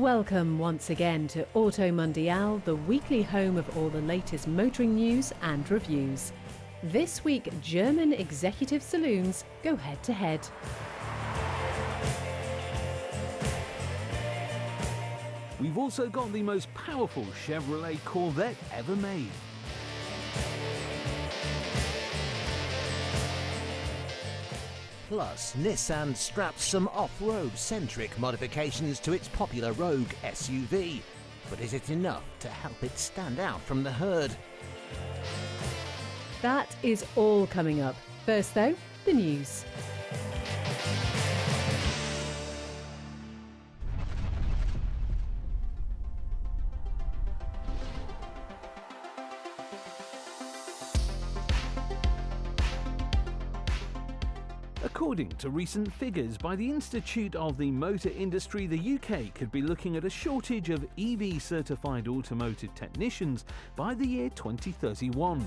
Welcome once again to Auto Mundial, the weekly home of all the latest motoring news and reviews. This week, German executive saloons go head-to-head. We've also got the most powerful Chevrolet Corvette ever made. Plus, Nissan straps some off-road centric modifications to its popular Rogue SUV. But is it enough to help it stand out from the herd? That is all coming up. First though, the news. According to recent figures by the Institute of the Motor Industry, the UK could be looking at a shortage of EV-certified automotive technicians by the year 2031.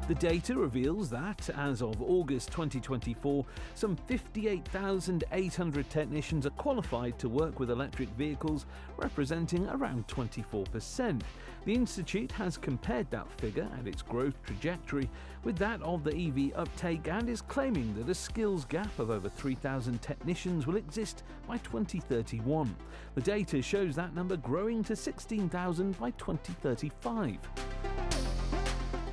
The data reveals that, as of August 2024, some 58,800 technicians are qualified to work with electric vehicles, representing around 24%. The Institute has compared that figure and its growth trajectory with that of the EV uptake and is claiming that a skills gap of over 3,000 technicians will exist by 2031. The data shows that number growing to 16,000 by 2035.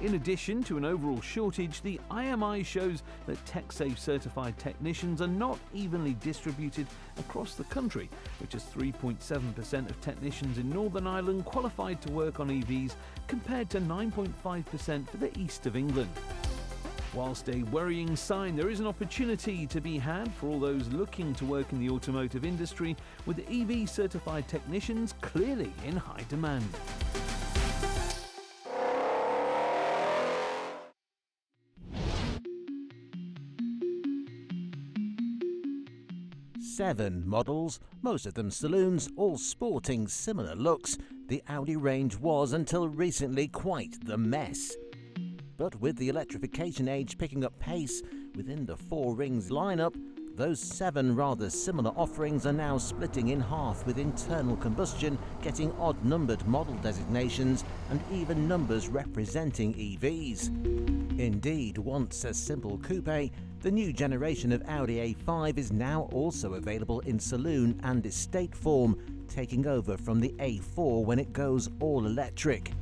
In addition to an overall shortage, the IMI shows that TechSafe certified technicians are not evenly distributed across the country, which is 3.7% of technicians in Northern Ireland qualified to work on EVs compared to 9.5% for the east of England. Whilst a worrying sign, there is an opportunity to be had for all those looking to work in the automotive industry, with EV certified technicians clearly in high demand. Seven models, most of them saloons, all sporting similar looks. The Audi range was, until recently, quite the mess. But with the electrification age picking up pace within the Four Rings lineup, those seven rather similar offerings are now splitting in half, with internal combustion getting odd-numbered model designations and even numbers representing EVs. Indeed, once a simple coupe, the new generation of Audi A5 is now also available in saloon and estate form, taking over from the A4 when it goes all-electric.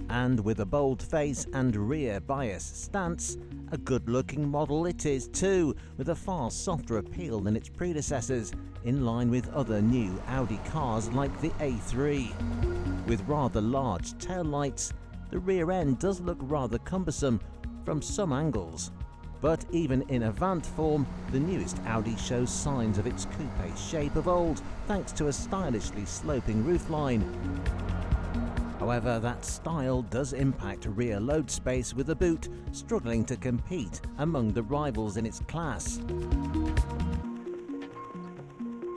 And with a bold face and rear bias stance, a good-looking model it is too, with a far softer appeal than its predecessors, in line with other new Audi cars like the A3. With rather large taillights, the rear end does look rather cumbersome from some angles. But even in Avant form, the newest Audi shows signs of its coupe shape of old, thanks to a stylishly sloping roofline. However, that style does impact rear load space, with the boot struggling to compete among the rivals in its class.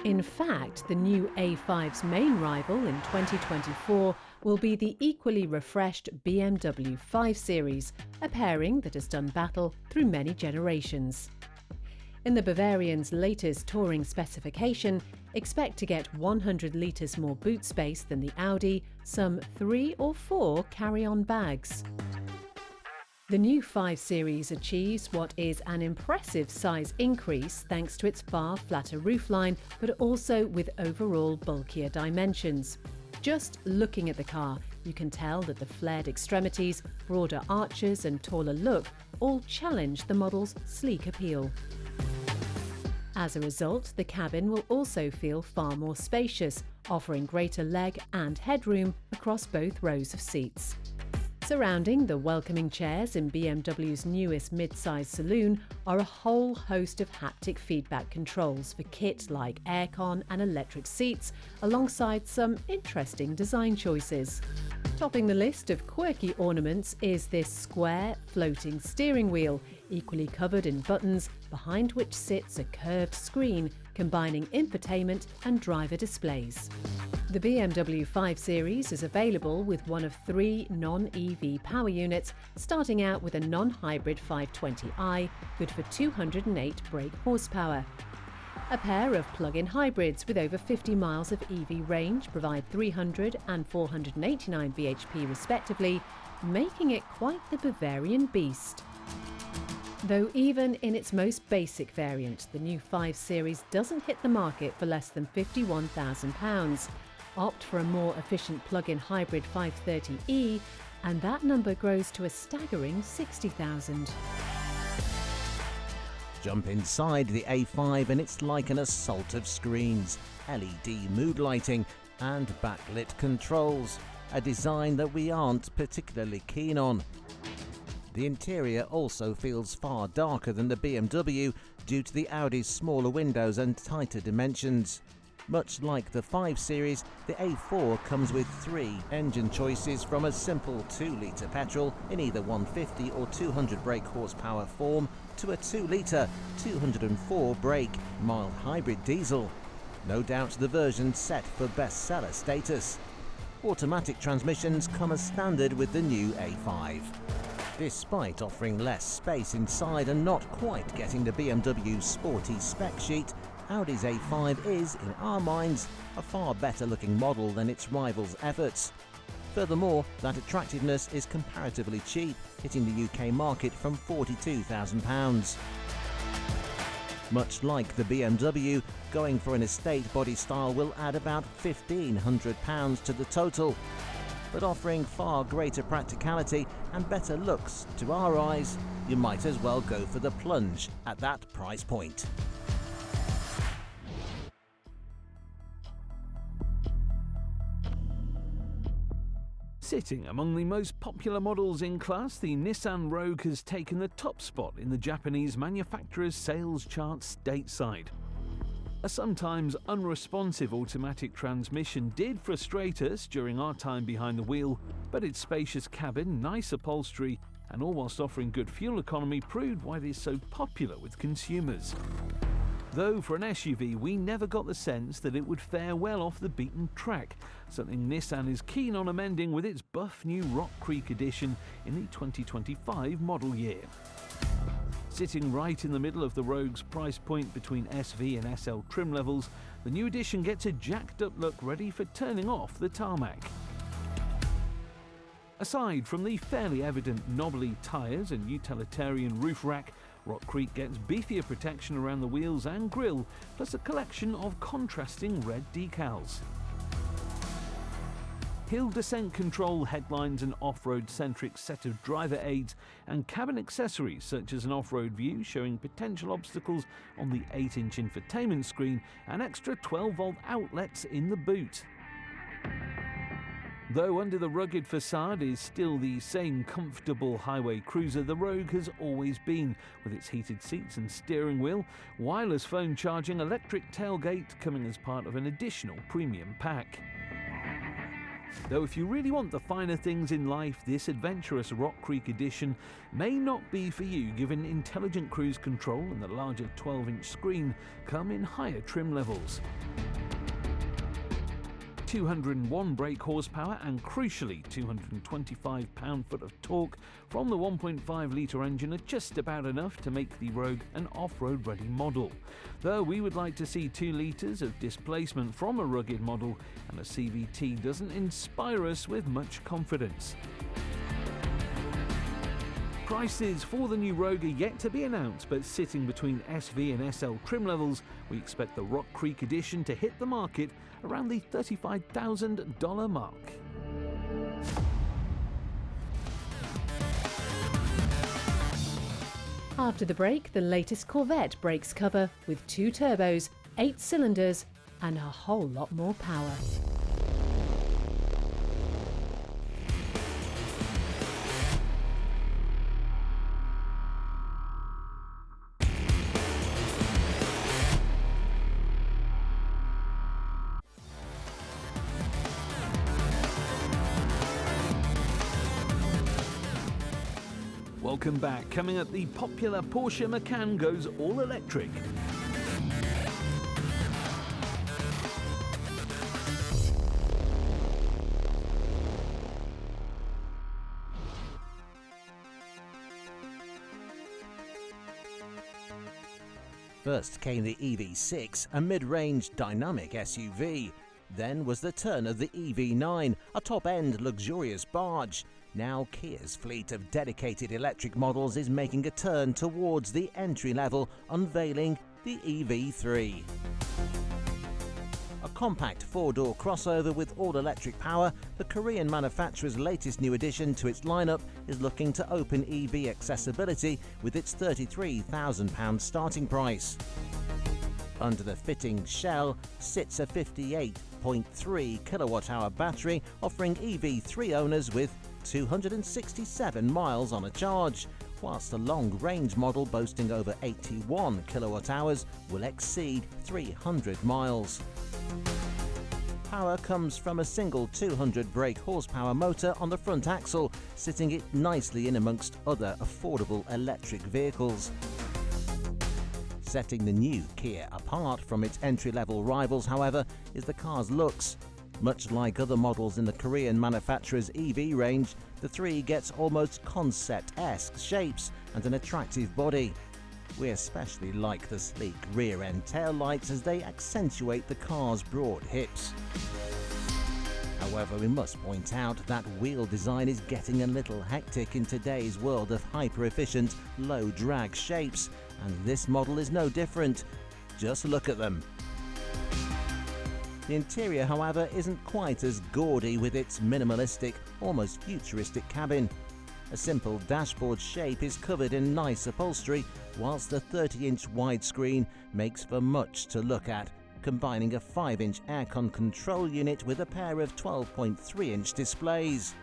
In fact, the new A5's main rival in 2024 will be the equally refreshed BMW 5 Series, a pairing that has done battle through many generations. In the Bavarian's latest touring specification, expect to get 100 litres more boot space than the Audi, some 3 or 4 carry-on bags. The new 5 Series achieves what is an impressive size increase thanks to its far flatter roofline, but also with overall bulkier dimensions. Just looking at the car, you can tell that the flared extremities, broader arches and taller look all challenge the model's sleek appeal. As a result, the cabin will also feel far more spacious, offering greater leg and headroom across both rows of seats. Surrounding the welcoming chairs in BMW's newest mid-size saloon are a whole host of haptic feedback controls for kit like aircon and electric seats, alongside some interesting design choices. Topping the list of quirky ornaments is this square, floating steering wheel, equally covered in buttons, behind which sits a curved screen combining infotainment and driver displays. The BMW 5 Series is available with one of 3 non-EV power units, starting out with a non-hybrid 520i, good for 208 brake horsepower. A pair of plug-in hybrids with over 50 miles of EV range provide 300 and 489 bhp respectively, making it quite the Bavarian beast. Though even in its most basic variant, the new 5 Series doesn't hit the market for less than £51,000. Opt for a more efficient plug-in hybrid 530e, and that number grows to a staggering £60,000. Jump inside the A5 and it's like an assault of screens, LED mood lighting and backlit controls, a design that we aren't particularly keen on. The interior also feels far darker than the BMW due to the Audi's smaller windows and tighter dimensions. Much like the 5 Series, the A4 comes with 3 engine choices, from a simple 2-litre petrol in either 150 or 200 brake horsepower form to a 2-litre 204 brake mild hybrid diesel. No doubt the version set for bestseller status. Automatic transmissions come as standard with the new A5. Despite offering less space inside and not quite getting the BMW's sporty spec sheet, Audi's A5 is, in our minds, a far better looking model than its rivals' efforts. Furthermore, that attractiveness is comparatively cheap, hitting the UK market from £42,000. Much like the BMW, going for an estate body style will add about £1,500 to the total. But offering far greater practicality and better looks to our eyes, you might as well go for the plunge at that price point. Sitting among the most popular models in class, the Nissan Rogue has taken the top spot in the Japanese manufacturer's sales chart stateside. A sometimes unresponsive automatic transmission did frustrate us during our time behind the wheel, but its spacious cabin, nice upholstery, and all whilst offering good fuel economy proved why it is so popular with consumers. Though for an SUV, we never got the sense that it would fare well off the beaten track, something Nissan is keen on amending with its buff new Rock Creek edition in the 2025 model year. Sitting right in the middle of the Rogue's price point between SV and SL trim levels, the new edition gets a jacked up look ready for turning off the tarmac. Aside from the fairly evident knobbly tyres and utilitarian roof rack, Rock Creek gets beefier protection around the wheels and grille, plus a collection of contrasting red decals. Hill descent control, headlines, an off-road centric set of driver aids and cabin accessories such as an off-road view showing potential obstacles on the 8-inch infotainment screen and extra 12-volt outlets in the boot. Though under the rugged facade is still the same comfortable highway cruiser the Rogue has always been, with its heated seats and steering wheel, wireless phone charging, electric tailgate coming as part of an additional premium pack. Though if you really want the finer things in life, this adventurous Rock Creek edition may not be for you, given intelligent cruise control and the larger 12-inch screen come in higher trim levels. 201 brake horsepower and crucially 225 pound-foot of torque from the 1.5-litre engine are just about enough to make the Rogue an off-road ready model. Though we would like to see 2 litres of displacement from a rugged model, and a CVT doesn't inspire us with much confidence. Prices for the new Rogue are yet to be announced, but sitting between SV and SL trim levels, we expect the Rock Creek edition to hit the market around the $35,000 mark. After the break, the latest Corvette breaks cover with 2 turbos, 8 cylinders and a whole lot more power. Welcome back. Coming up, the popular Porsche Macan goes all electric. First came the EV6, a mid-range dynamic SUV. Then was the turn of the EV9, a top-end luxurious barge. Now Kia's fleet of dedicated electric models is making a turn towards the entry level, unveiling the EV3. A compact four-door crossover with all-electric power, the Korean manufacturer's latest new addition to its lineup is looking to open EV accessibility with its £33,000 starting price. Under the fitting shell sits a 58.3 kilowatt-hour battery, offering EV3 owners with 267 miles on a charge, whilst the long-range model boasting over 81 kilowatt-hours will exceed 300 miles. Power comes from a single 200 brake horsepower motor on the front axle, sitting it nicely in amongst other affordable electric vehicles. Setting the new Kia apart from its entry-level rivals, however, is the car's looks. Much like other models in the Korean manufacturer's EV range, the 3 gets almost concept-esque shapes and an attractive body. We especially like the sleek rear-end taillights as they accentuate the car's broad hips. However, we must point out that wheel design is getting a little hectic in today's world of hyper-efficient, low-drag shapes, and this model is no different. Just look at them. The interior, however, isn't quite as gaudy with its minimalistic, almost futuristic cabin. A simple dashboard shape is covered in nice upholstery, whilst the 30-inch widescreen makes for much to look at, combining a 5-inch aircon control unit with a pair of 12.3-inch displays.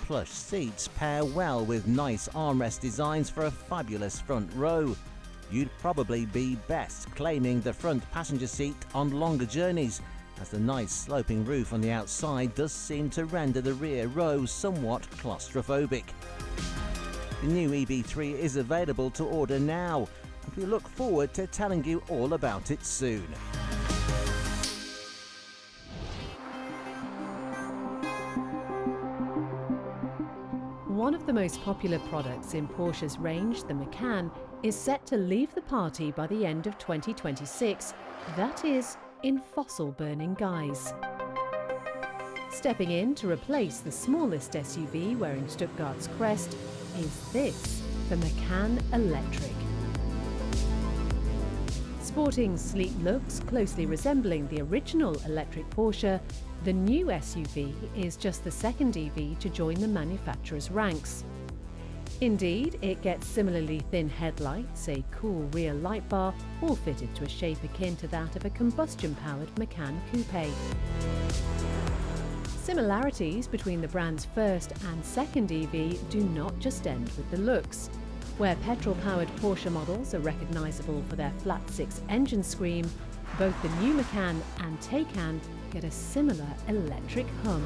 Plush seats pair well with nice armrest designs for a fabulous front row. You'd probably be best claiming the front passenger seat on longer journeys, as the nice sloping roof on the outside does seem to render the rear row somewhat claustrophobic. The new EV3 is available to order now, and we look forward to telling you all about it soon. One of the most popular products in Porsche's range, the Macan, is set to leave the party by the end of 2026. That is, in fossil-burning guise. Stepping in to replace the smallest SUV wearing Stuttgart's crest is this, the Macan Electric. Sporting sleek looks closely resembling the original electric Porsche, the new SUV is just the second EV to join the manufacturer's ranks. Indeed, it gets similarly thin headlights, a cool rear light bar, all fitted to a shape akin to that of a combustion-powered Macan coupe. Similarities between the brand's first and second EV do not just end with the looks. Where petrol-powered Porsche models are recognisable for their flat-six engine scream, both the new Macan and Taycan get a similar electric hum.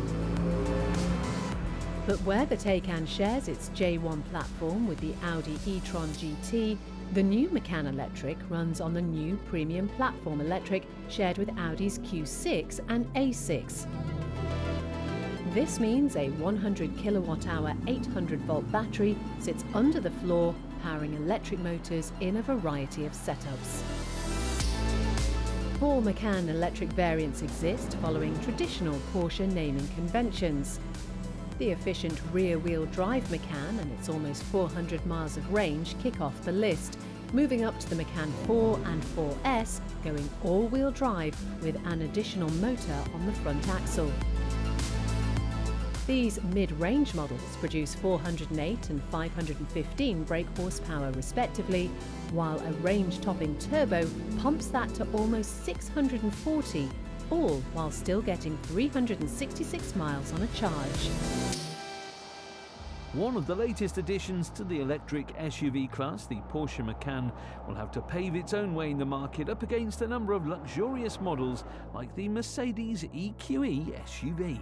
But where the Taycan shares its J1 platform with the Audi e-tron GT, the new Macan Electric runs on the new premium platform electric shared with Audi's Q6 and A6. This means a 100 kilowatt-hour 800-volt battery sits under the floor, powering electric motors in a variety of setups. 4 Macan electric variants exist following traditional Porsche naming conventions. The efficient rear-wheel drive Macan and its almost 400 miles of range kick off the list, moving up to the Macan 4 and 4S going all-wheel drive with an additional motor on the front axle. These mid-range models produce 408 and 515 brake horsepower respectively, while a range-topping turbo pumps that to almost 640, all while still getting 366 miles on a charge. One of the latest additions to the electric SUV class, the Porsche Macan, will have to pave its own way in the market up against a number of luxurious models like the Mercedes EQE SUV.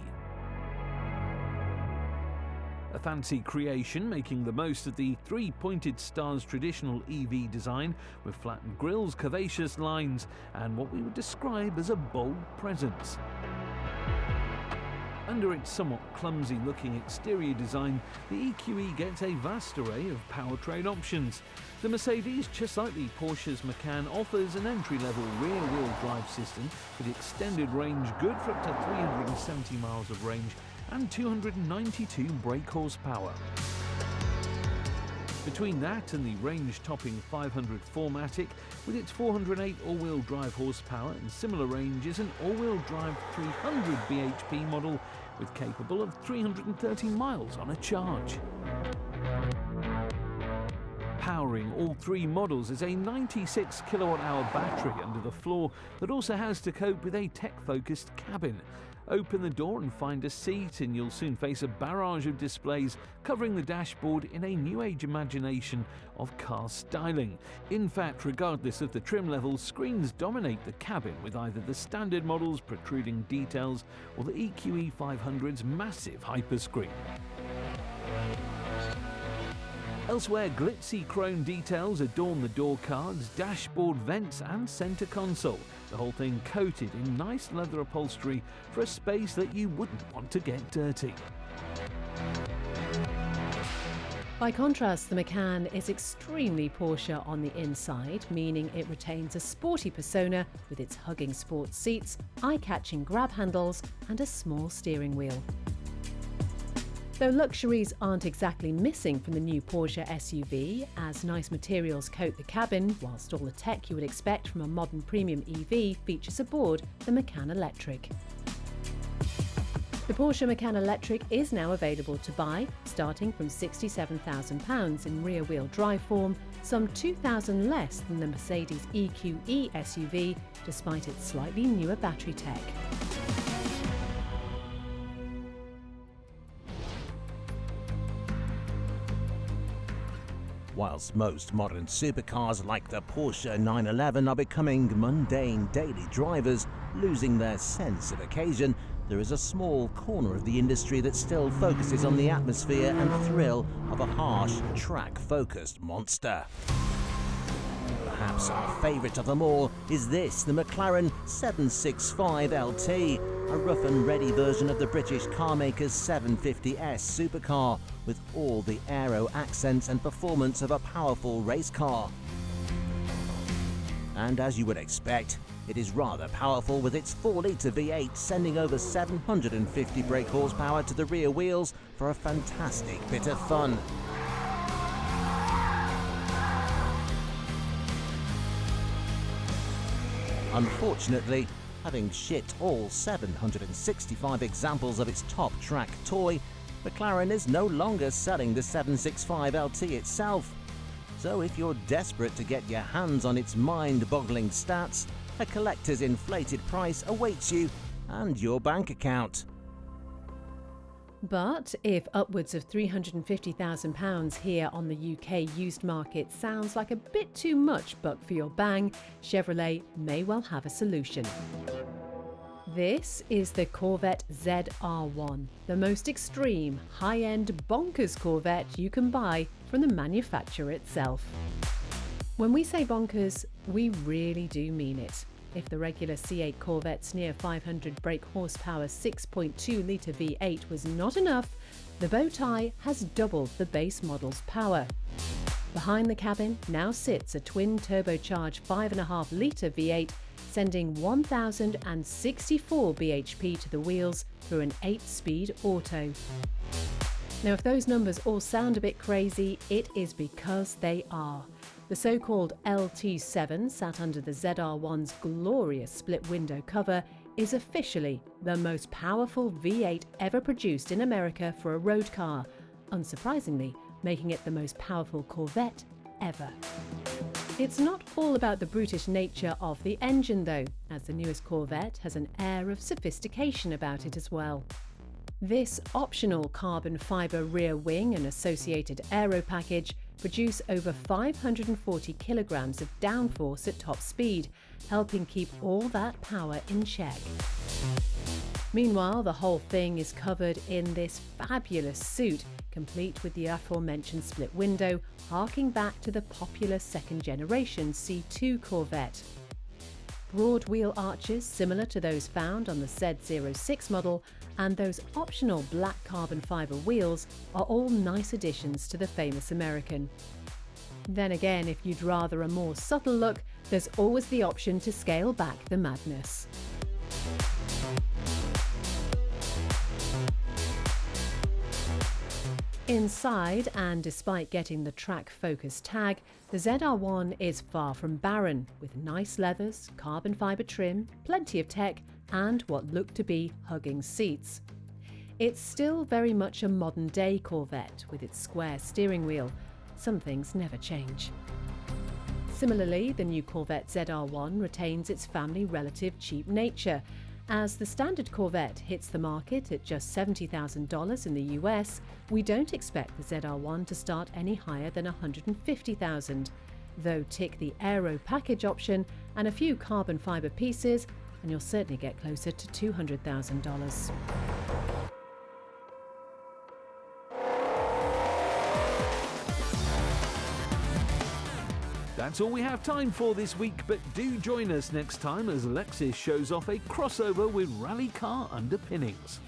A fancy creation making the most of the 3 pointed stars traditional EV design with flattened grilles, curvaceous lines and what we would describe as a bold presence. Under its somewhat clumsy-looking exterior design, the EQE gets a vast array of powertrain options. The Mercedes, just like the Porsche's Macan, offers an entry-level rear-wheel drive system with extended range good for up to 370 miles of range and 292 brake horsepower. Between that and the range-topping 500 4MATIC with its 408 all-wheel drive horsepower and similar range is an all-wheel drive 300 bhp model with capable of 330 miles on a charge. Powering all three models is a 96 kilowatt-hour battery under the floor that also has to cope with a tech-focused cabin. Open the door and find a seat and you'll soon face a barrage of displays covering the dashboard in a new age imagination of car styling. In fact, regardless of the trim level, screens dominate the cabin with either the standard model's protruding details or the EQE 500's massive hyperscreen. Elsewhere, glitzy chrome details adorn the door cards, dashboard vents and centre console, the whole thing coated in nice leather upholstery for a space that you wouldn't want to get dirty. By contrast, the Macan is extremely Porsche on the inside, meaning it retains a sporty persona with its hugging sports seats, eye-catching grab handles and a small steering wheel. Though luxuries aren't exactly missing from the new Porsche SUV, as nice materials coat the cabin, whilst all the tech you would expect from a modern premium EV features aboard the Macan Electric. The Porsche Macan Electric is now available to buy, starting from £67,000 in rear-wheel drive form, some £2,000 less than the Mercedes EQE SUV, despite its slightly newer battery tech. Whilst most modern supercars like the Porsche 911 are becoming mundane daily drivers, losing their sense of occasion, there is a small corner of the industry that still focuses on the atmosphere and thrill of a harsh, track-focused monster. Perhaps our favourite of them all is this, the McLaren 765LT, a rough and ready version of the British carmaker's 750S supercar, with all the aero accents and performance of a powerful race car. And as you would expect, it is rather powerful with its 4-litre V8 sending over 750 brake horsepower to the rear wheels for a fantastic bit of fun. Unfortunately, having shipped all 765 examples of its top track toy, McLaren is no longer selling the 765LT itself. So if you're desperate to get your hands on its mind-boggling stats, a collector's inflated price awaits you and your bank account. But if upwards of £350,000 here on the UK used market sounds like a bit too much buck for your bang, Chevrolet may well have a solution. This is the Corvette ZR1, the most extreme, high-end, bonkers Corvette you can buy from the manufacturer itself. When we say bonkers, we really do mean it. If the regular C8 Corvette's near 500 brake horsepower 6.2-litre V8 was not enough, the Bowtie has doubled the base model's power. Behind the cabin now sits a twin turbocharged 5.5-litre V8 sending 1,064 bhp to the wheels through an 8-speed auto. Now, if those numbers all sound a bit crazy, it is because they are. The so-called LT7, sat under the ZR1's glorious split window cover, is officially the most powerful V8 ever produced in America for a road car, unsurprisingly making it the most powerful Corvette ever. It's not all about the brutish nature of the engine though, as the newest Corvette has an air of sophistication about it as well. This optional carbon fibre rear wing and associated aero package produce over 540 kilograms of downforce at top speed, helping keep all that power in check. Meanwhile, the whole thing is covered in this fabulous suit, complete with the aforementioned split window, harking back to the popular second-generation C2 Corvette. Broad wheel arches similar to those found on the Z06 model and those optional black carbon fibre wheels are all nice additions to the famous American. Then again, if you'd rather a more subtle look, there's always the option to scale back the madness. Inside, and despite getting the Track Focus tag, the ZR1 is far from barren, with nice leathers, carbon fibre trim, plenty of tech, and what look to be hugging seats. It's still very much a modern-day Corvette with its square steering wheel. Some things never change. Similarly, the new Corvette ZR1 retains its family relative cheap nature. As the standard Corvette hits the market at just $70,000 in the US, we don't expect the ZR1 to start any higher than $150,000, though tick the Aero package option and a few carbon fibre pieces, and you'll certainly get closer to $200,000. That's all we have time for this week, but do join us next time as Lexus shows off a crossover with rally car underpinnings.